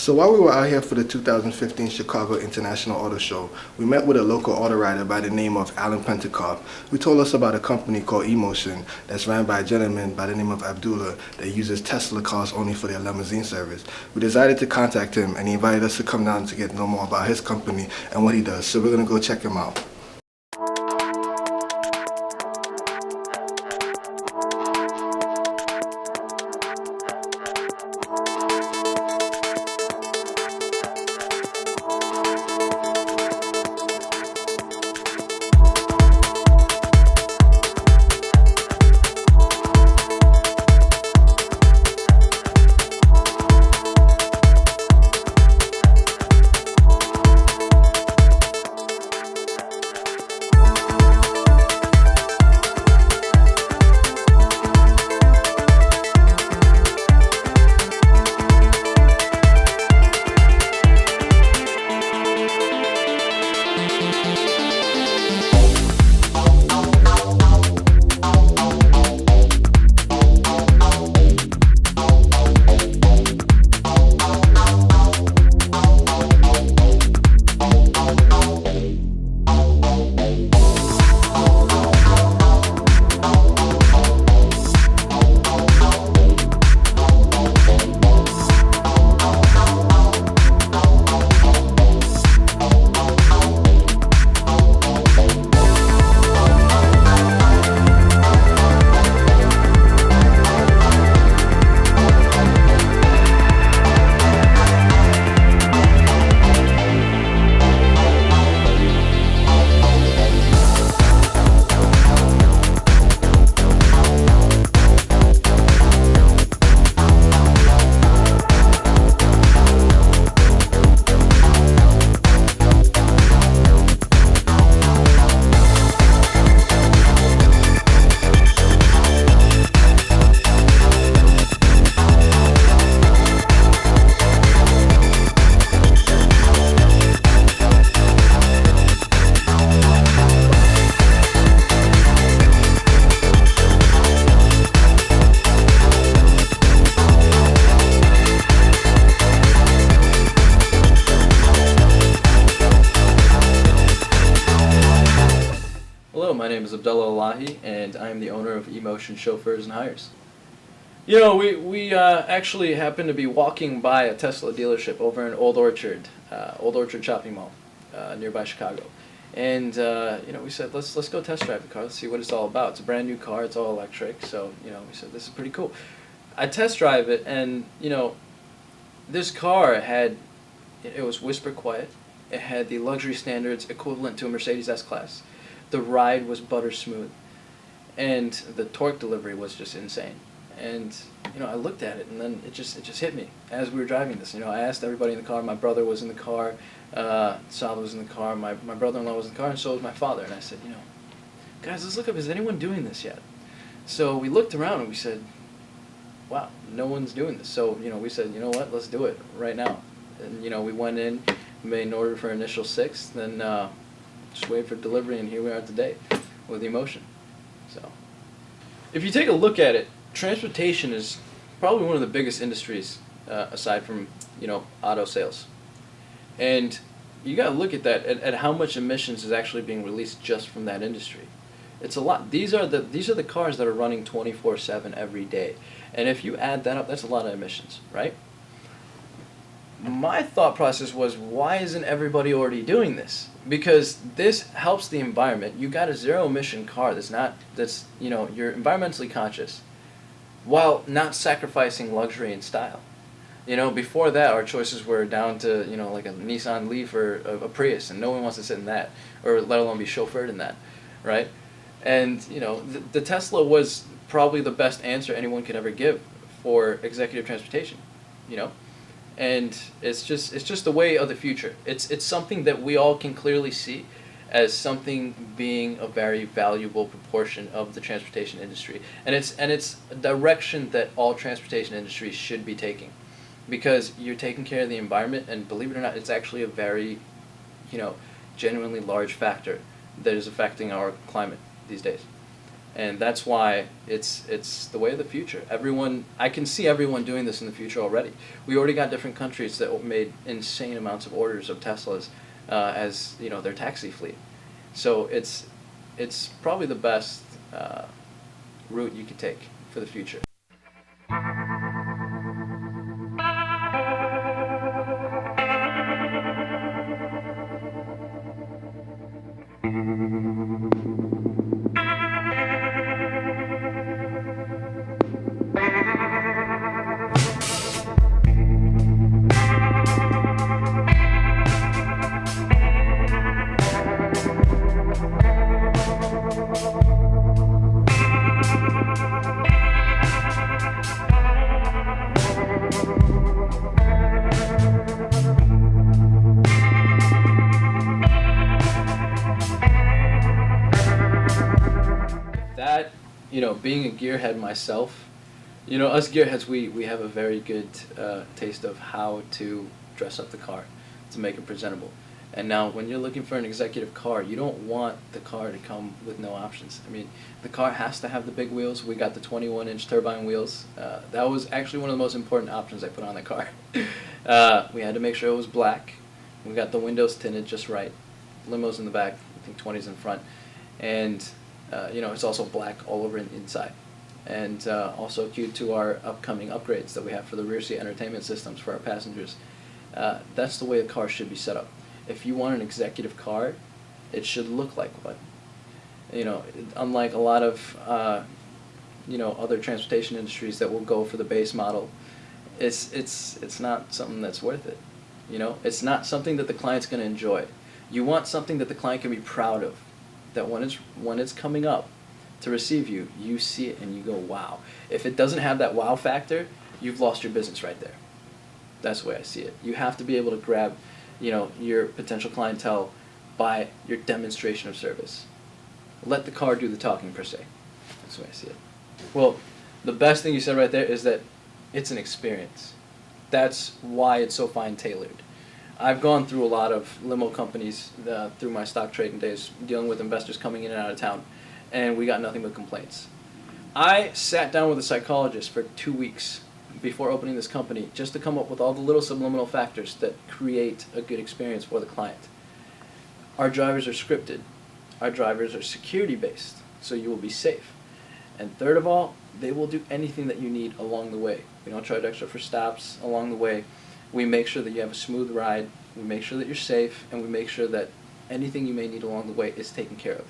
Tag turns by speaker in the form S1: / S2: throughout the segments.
S1: So while we were out here for the 2015 Chicago International Auto Show, we met with a local auto rider by the name of Alan Pentecost, who told us about a company called E-Motion that's ran by a gentleman by the name of Abdullah that uses Tesla cars only for their limousine service. We decided to contact him and he invited us to come down to get to know more about his company and what he does. So we're going to go check him out.
S2: Hello, my name is Abdullah Ilahi, and I am the owner of E-Motion Chauffeurs and Hires. You know, we actually happened to be walking by a Tesla dealership over in Old Orchard shopping mall, nearby Chicago. And you know, we said, let's go test drive the car, let's see what it's all about. It's a brand new car, it's all electric, so you know, we said this is pretty cool. I test drive it, and you know, this car it was whisper quiet. It had the luxury standards equivalent to a Mercedes S-Class. The ride was butter smooth, and the torque delivery was just insane. And you know, I looked at it, and then it just hit me as we were driving this. You know, I asked everybody in the car. My brother was in the car, Sal was in the car, my brother-in-law was in the car, and so was my father. And I said, you know, guys, let's look up. Is anyone doing this yet? So we looked around and we said, wow, no one's doing this. So you know, we said, you know what, let's do it right now. And you know, we went in, made an order for initial 6, then just waited for delivery, and here we are today with E-Motion. So if you take a look at it, transportation is probably one of the biggest industries aside from, you know, auto sales. And you got to look at that, at how much emissions is actually being released just from that industry. It's a lot. These are the cars that are running 24/7 every day. And if you add that up, that's a lot of emissions, right? My thought process was, why isn't everybody already doing this? Because this helps the environment. You got a zero emission car that's you know, you're environmentally conscious while not sacrificing luxury and style. You know, before that, our choices were down to, you know, like a Nissan Leaf or a Prius, and no one wants to sit in that, or let alone be chauffeured in that, right? And you know, the Tesla was probably the best answer anyone could ever give for executive transportation, you know. And it's just the way of the future. It's something that we all can clearly see as something being a very valuable proportion of the transportation industry. And it's a direction that all transportation industries should be taking, because you're taking care of the environment, and believe it or not, it's actually a very, you know, genuinely large factor that is affecting our climate these days. And that's why it's the way of the future. I can see everyone doing this in the future already. We already got different countries that made insane amounts of orders of Teslas as their taxi fleet. So it's probably the best route you could take for the future. That, being a gearhead myself, us gearheads, we have a very good taste of how to dress up the car to make it presentable. And now when you're looking for an executive car, you don't want the car to come with no options. I mean, the car has to have the big wheels. We got the 21-inch turbine wheels. That was actually one of the most important options I put on the car. We had to make sure it was black. We got the windows tinted just right. Limos in the back, I think 20s in front. And it's also black all over inside. And also cued to our upcoming upgrades that we have for the rear seat entertainment systems for our passengers. That's the way the car should be set up. If you want an executive car, it should look like one. Unlike a lot of other transportation industries that will go for the base model, it's not something that's worth it. It's not something that the client's going to enjoy. You want something that the client can be proud of. That when it's coming up to receive you, you see it and you go, wow. If it doesn't have that wow factor, you've lost your business right there. That's the way I see it. You have to be able to grab, your potential clientele by your demonstration of service. Let the car do the talking per se. That's the way I see it. Well, the best thing you said right there is that it's an experience. That's why it's so fine tailored. I've gone through a lot of limo companies through my stock trading days, dealing with investors coming in and out of town, and we got nothing but complaints. I sat down with a psychologist for 2 weeks before opening this company just to come up with all the little subliminal factors that create a good experience for the client. Our drivers are scripted. Our drivers are security based, so you will be safe. And third of all, they will do anything that you need along the way. We don't charge extra for stops along the way. We make sure that you have a smooth ride, we make sure that you're safe, and we make sure that anything you may need along the way is taken care of.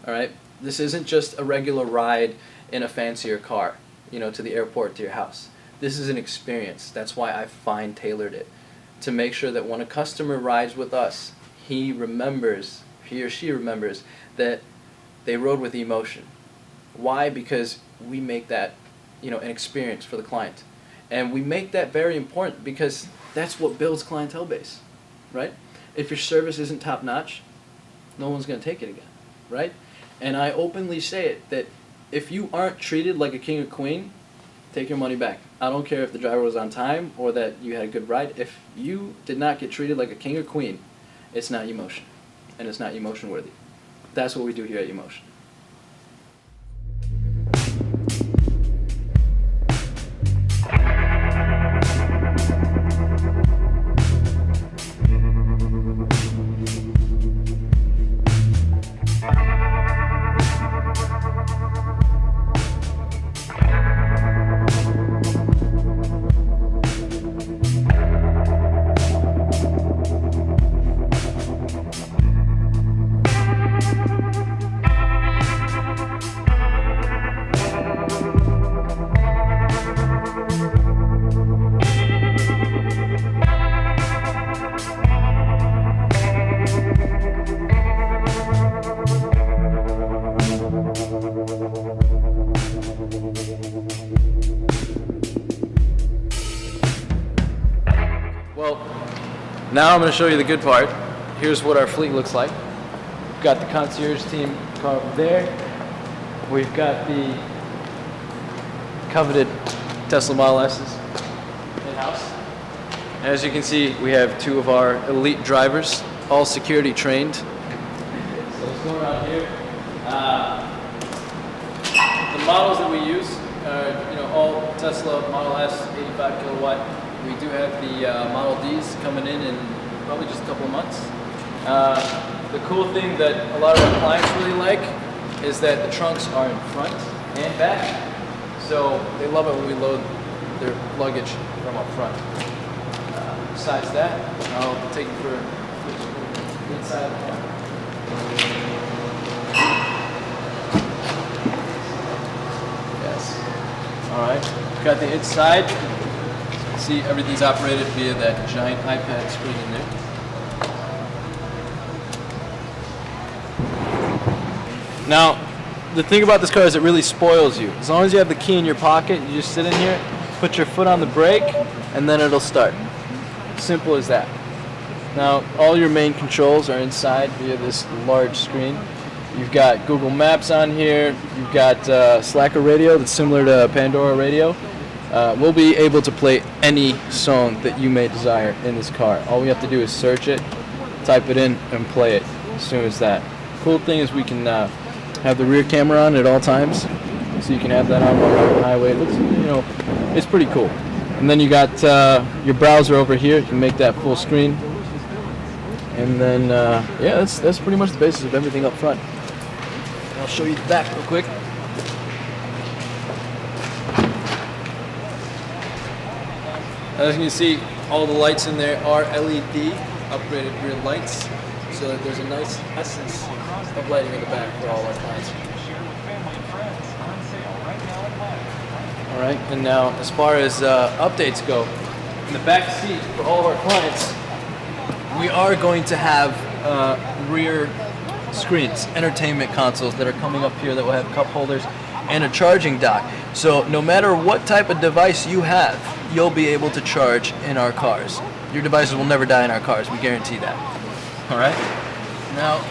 S2: Alright? This isn't just a regular ride in a fancier car, to the airport, to your house. This is an experience. That's why I fine tailored it. To make sure that when a customer rides with us, he or she remembers that they rode with emotion. Why? Because we make that, an experience for the client. And we make that very important because that's what builds clientele base, right? If your service isn't top notch, no one's going to take it again, right? And I openly say it, that if you aren't treated like a king or queen, take your money back. I don't care if the driver was on time or that you had a good ride. If you did not get treated like a king or queen, it's not E-Motion, and it's not E-Motion worthy. That's what we do here at E-Motion. Now I'm going to show you the good part. Here's what our fleet looks like. We've got the concierge team car over there. We've got the coveted Tesla Model S's in-house. As you can see, we have two of our elite drivers, all security trained. So let's go around here. models that we use are, all Tesla Model S, 85 kilowatt. We do have the Model Ds coming in probably just a couple of months. The cool thing that a lot of our clients really like is that the trunks are in front and back. So they love it when we load their luggage from up front. Besides that, I'll take you for the inside of the car. Yes. All right. Got the inside. See, everything's operated via that giant iPad screen in there. Now, the thing about this car is it really spoils you. As long as you have the key in your pocket, you just sit in here, put your foot on the brake, and then it'll start. Simple as that. Now, all your main controls are inside via this large screen. You've got Google Maps on here. You've got Slacker radio that's similar to Pandora radio. We'll be able to play any song that you may desire in this car. All we have to do is search it, type it in, and play it as soon as that. Cool thing is we can have the rear camera on at all times, so you can have that on while you're on the highway. It looks, it's pretty cool. And then you got your browser over here. You can make that full screen. And then, yeah, that's pretty much the basis of everything up front. And I'll show you the back real quick. As you can see, all the lights in there are LED upgraded rear lights, so that there's a nice essence of lighting in the back for all our clients. All right, and now as far as updates go, in the back seat for all of our clients, we are going to have rear screens, entertainment consoles that are coming up here that will have cup holders and a charging dock. So no matter what type of device you have, you'll be able to charge in our cars. Your devices will never die in our cars, we guarantee that. All right? Now,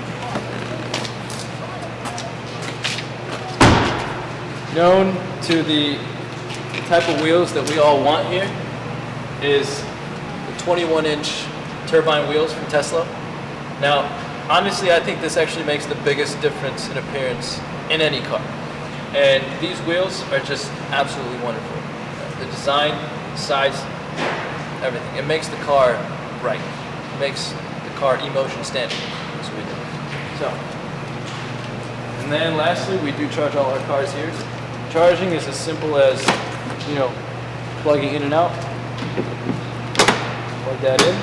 S2: known to the type of wheels that we all want here is the 21-inch turbine wheels from Tesla. Now, honestly, I think this actually makes the biggest difference in appearance in any car. And these wheels are just absolutely wonderful. The design, size, everything. It makes the car right. It makes the car E-Motion standard. That's what we do. So, and then lastly, we do charge all our cars here. Charging is as simple as, plugging in and out. Plug that in,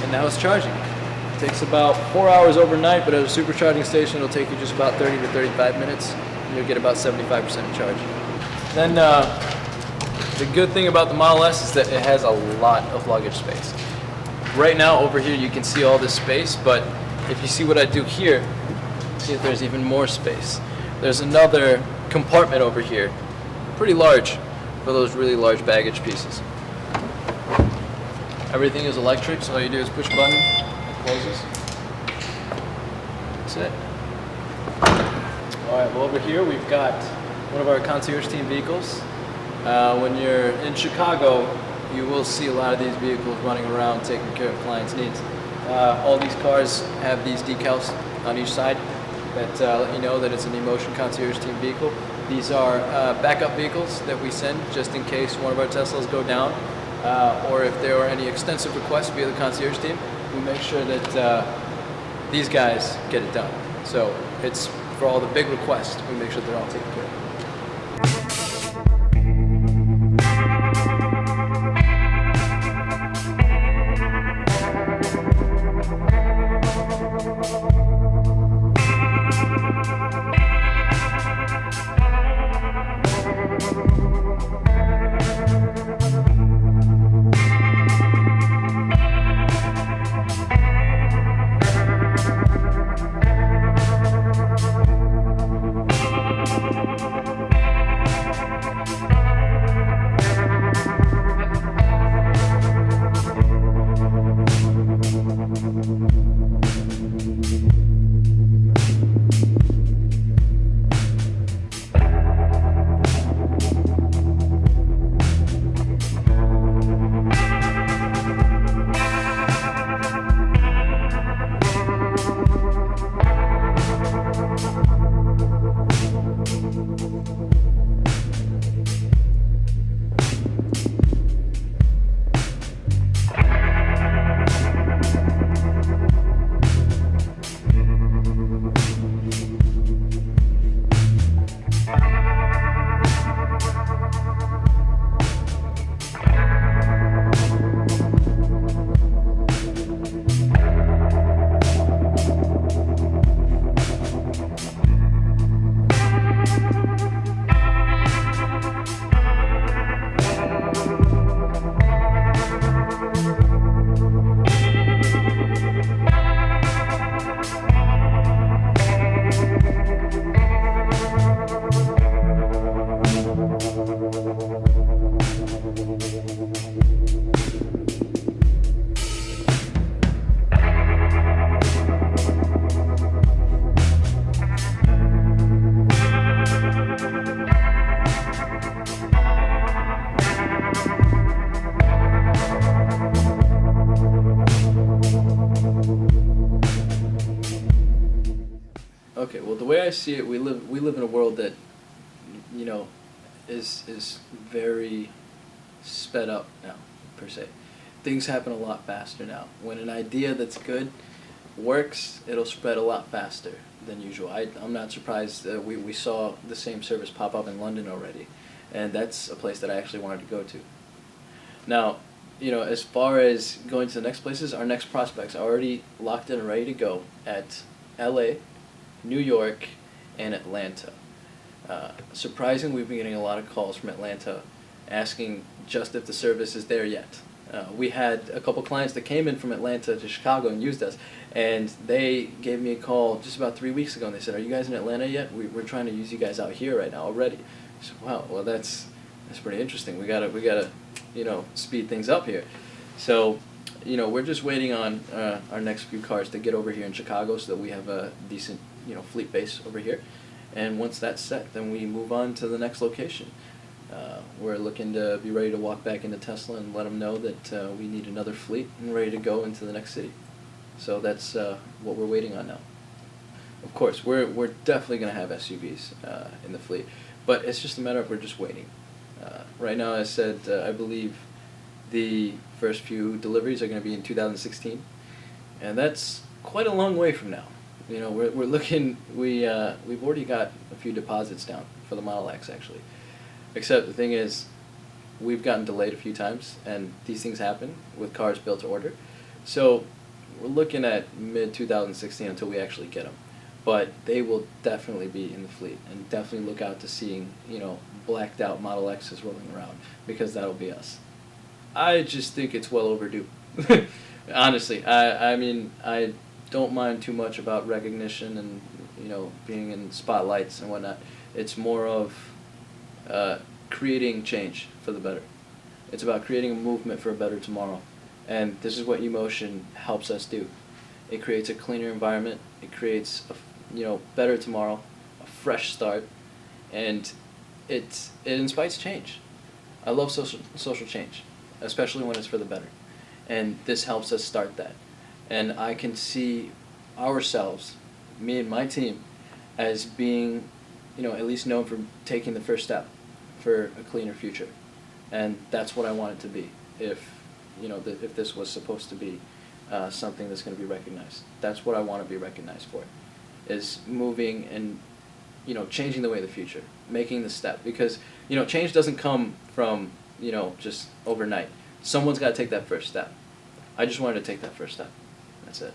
S2: and now it's charging. It takes about 4 hours overnight, but at a supercharging station, it'll take you just about 30 to 35 minutes. You'll get about 75% charge. Then the good thing about the Model S is that it has a lot of luggage space. Right now over here you can see all this space, but if you see what I do here, see that there's even more space. There's another compartment over here, pretty large for those really large baggage pieces. Everything is electric, so all you do is push a button, it closes. That's it. All right, well over here we've got one of our concierge team vehicles. When you're in Chicago, you will see a lot of these vehicles running around taking care of clients' needs. All these cars have these decals on each side that let you know that it's an E-Motion concierge team vehicle. These are backup vehicles that we send just in case one of our Teslas go down, or if there are any extensive requests via the concierge team, we make sure that these guys get it done. So it's for all the big requests, we make sure they're all taken care of. Okay, well, the way I see it, we live in a world that, you know, is very sped up now, per se. Things happen a lot faster now. When an idea that's good works, it'll spread a lot faster than usual. I'm not surprised that we saw the same service pop up in London already, and that's a place that I actually wanted to go to. Now, you know, as far as going to the next places, our next prospects are already locked in and ready to go at LA, New York, and Atlanta. Surprising, we've been getting a lot of calls from Atlanta asking just if the service is there yet. We had a couple clients that came in from Atlanta to Chicago and used us, and they gave me a call just about 3 weeks ago, and they said, "Are you guys in Atlanta yet? We're trying to use you guys out here right now already." I said, "Wow, well that's pretty interesting. We gotta you know, speed things up here." So, you know, we're just waiting on our next few cars to get over here in Chicago so that we have a decent, you know, fleet base over here. And once that's set, then we move on to the next location. We're looking to be ready to walk back into Tesla and let them know that we need another fleet and ready to go into the next city. So that's what we're waiting on now. Of course, we're definitely going to have SUVs in the fleet, but it's just a matter of we're just waiting. Right now, as I said, I believe the first few deliveries are going to be in 2016, and that's quite a long way from now. You know, we're looking. We've already got a few deposits down for the Model X actually. Except the thing is, we've gotten delayed a few times, and these things happen with cars built to order. So we're looking at mid-2016 until we actually get them. But they will definitely be in the fleet, and definitely look out to seeing, you know, blacked out Model X's rolling around, because that'll be us. I just think it's well overdue. Honestly, I mean, I don't mind too much about recognition and, you know, being in spotlights and whatnot. It's more of creating change for the better. It's about creating a movement for a better tomorrow. And this is what E-Motion helps us do. It creates a cleaner environment. It creates a, you know, better tomorrow, a fresh start, and it inspires change. I love social change, especially when it's for the better. And this helps us start that. And I can see ourselves, me and my team, as being, you know, at least known for taking the first step for a cleaner future. And that's what I want it to be, if, you know, if this was supposed to be something that's going to be recognized. That's what I want to be recognized for, is moving and, you know, changing the way of the future, making the step. Because, you know, change doesn't come from, you know, just overnight. Someone's got to take that first step. I just wanted to take that first step. That's it.